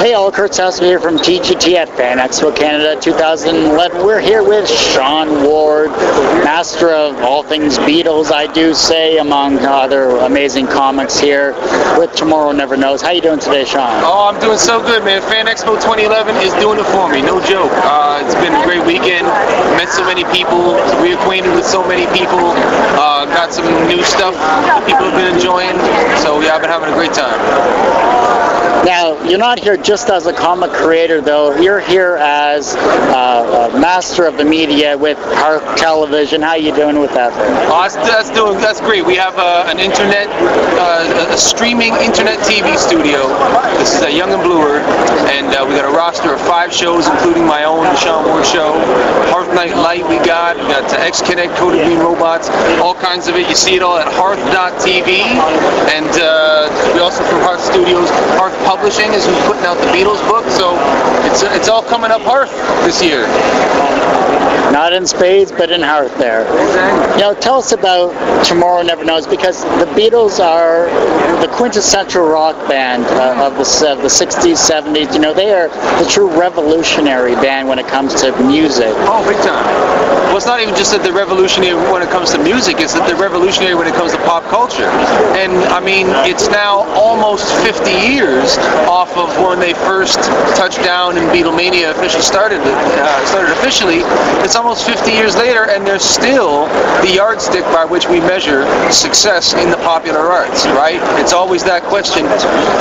Hey all, Kurt Sassby here from TGT at Fan Expo Canada 2011. We're here with Sean Ward, master of all things Beatles, I do say, among other amazing comics here with Tomorrow Never Knows. How you doing today, Sean? Oh, I'm doing so good, man. Fan Expo 2011 is doing it for me, no joke. It's been a great weekend. Met so many people, reacquainted with so many people, got some new stuff that people have been enjoying. So yeah, I've been having a great time. Now, you're not here just as a comic creator, though. You're here as a master of the media with Hearth Television. How you doing with that? Oh, that's great. We have an internet, a streaming internet TV studio. This is a Young and Bluer, and we got a roster of 5 shows, including my own, the Sean Ward Show. Hearth Night Light we got X-Connect, Code of Green Robots, all kinds of it. You see it all at hearth.tv, and we also from Hearth Studios, Hearth Publishing is who's putting out the Beatles book, so it's all coming up Hearth this year. Not in spades, but in Hearth there. Exactly. You know, tell us about Tomorrow Never Knows, because the Beatles are the quintessential rock band of the 60s, 70s. You know, they are the true revolutionary band when it comes to music. Oh, big time. Well, it's not even just that they're revolutionary when it comes to music, it's that they're revolutionary when it comes to pop culture. And, I mean, it's now almost 50 years off of when they first touched down and Beatlemania officially started officially. It's almost 50 years later, and they're still the yardstick by which we measure success in the popular arts, right? It's always that question.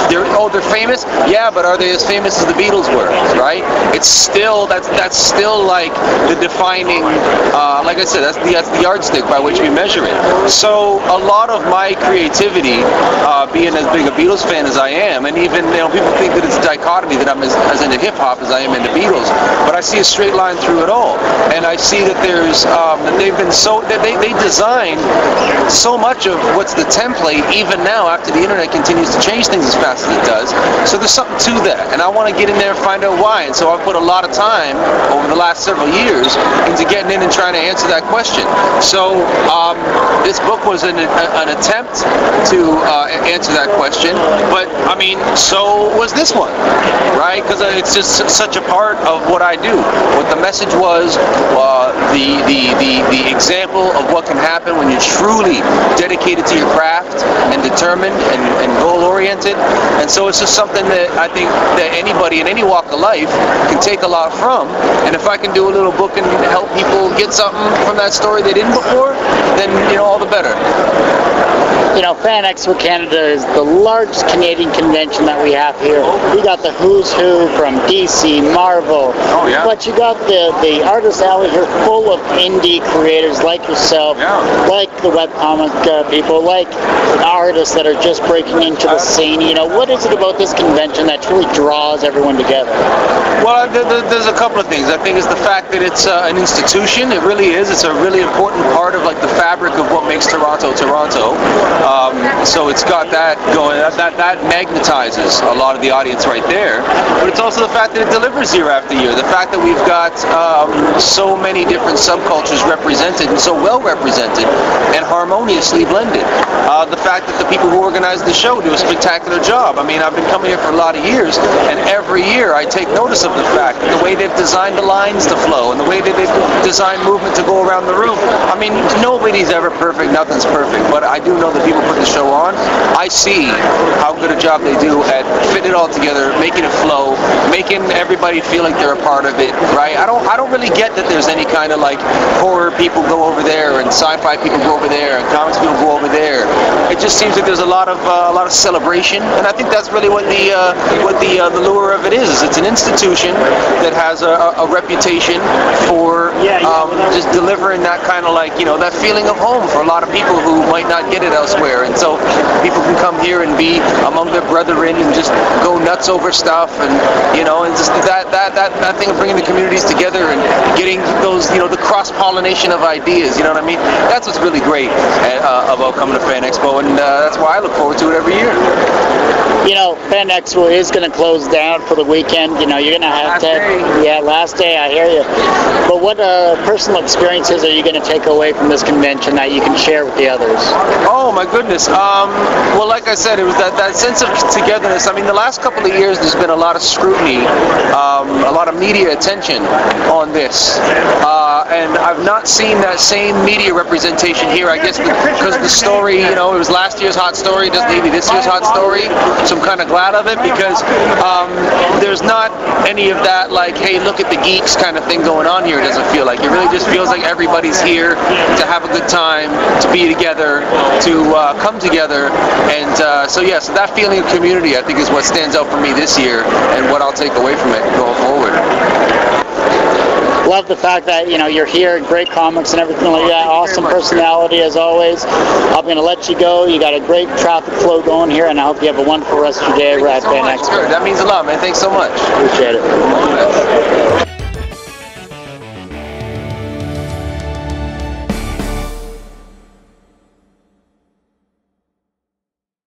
They're famous? Yeah, but are they as famous as the Beatles were, right? It's still, that's still like the defining, like I said, that's the yardstick by which we measure it. So a lot of my creativity, being as big a Beatles fan as I am, and even, you know, people think that it's a dichotomy that I'm as into hip-hop as I am into Beatles, but I see a straight line through it all. And I see that there's, they've been so, that they design so much of what's the template, even now after the internet continues to change things as fast as it does. So there's something to that, and I want to get in there and find out why. And so I've put a lot of time over the last several years into getting in and trying to answer that question. So this book was an attempt to answer that question, but I mean, so was this one, right? Because it's just such a part of what I do. What the message was, the example of what can happen when you're truly dedicated to your craft and determined and goal-oriented. And so it's just something that I think that anybody in any walk of life can take a lot from. And if I can do a little book and help people get something from that story they didn't before, then, you know, all the better. You know, Fan Expo Canada is the largest Canadian convention that we have here. We got the who's who from DC, Marvel. Oh, yeah. But you got the artist alley here full of indie creators like yourself, like the webcomic people, like artists that are just breaking into the scene. You know, what is it about this convention that truly draws everyone together? Well, there's a couple of things. I think it's the fact that it's an institution. It really is. It's a really important part of like the fabric of what makes Toronto, Toronto. So it's got that going. That magnetizes a lot of the audience right there. But it's also the fact that it delivers year after year. The fact that we've got so many different subcultures represented and so well represented and harmoniously blended. The fact that the people who organize the show do a spectacular job. I mean, I've been coming here for a lot of years, and every year I take notice of the fact that the way they've designed the lines to flow and the way that they've designed movement to go around the room. I mean, nobody's ever perfect, nothing's perfect, but I do know that people put the show on. I see how good a job they do at fitting it all together, making it flow, making everybody feel like they're a part of it, right? I don't really get that there's any kind of like horror people go over there and sci-fi people go over there and comics people go over there. It just seems that there's a lot of celebration, and I think that's really what the lure of it is. It's an institution that has a reputation for just delivering that kind of like, you know, that feeling of home for a lot of people who might not get it elsewhere. And so people can come here and be among their brethren and just go nuts over stuff, and you know, and just that thing of bringing the communities together and getting those, you know, the cross-pollination of ideas. You know what I mean? That's what's really great about coming to Fan Expo, and that's why I look forward to it every year. You know, Fan Expo is going to close down for the weekend. You know, you're going to have last day, I hear you. But what personal experiences are you going to take away from this convention that you can share with the others? Oh my goodness. Well, like I said, it was that sense of togetherness. I mean, the last couple of years, there's been a lot of scrutiny, a lot of media attention on this. And I've not seen that same media representation here, I guess, because the story, you know, it was last year's hot story, it doesn't need to be this year's hot story, so I'm kind of glad of it, because there's not any of that, like, hey, look at the geeks kind of thing going on here. It doesn't feel like. It really just feels like everybody's here to have a good time, to be together, to come together, and so that feeling of community, I think, is what stands out for me this year, and what I'll take away from it going forward. Love the fact that, you know, you're here, great comics and everything like that. Awesome personality as always. I'm going to let you go. You got a great traffic flow going here, and I hope you have a wonderful rest of your day at Fan Expo. That means a lot, man. Thanks so much. Appreciate it.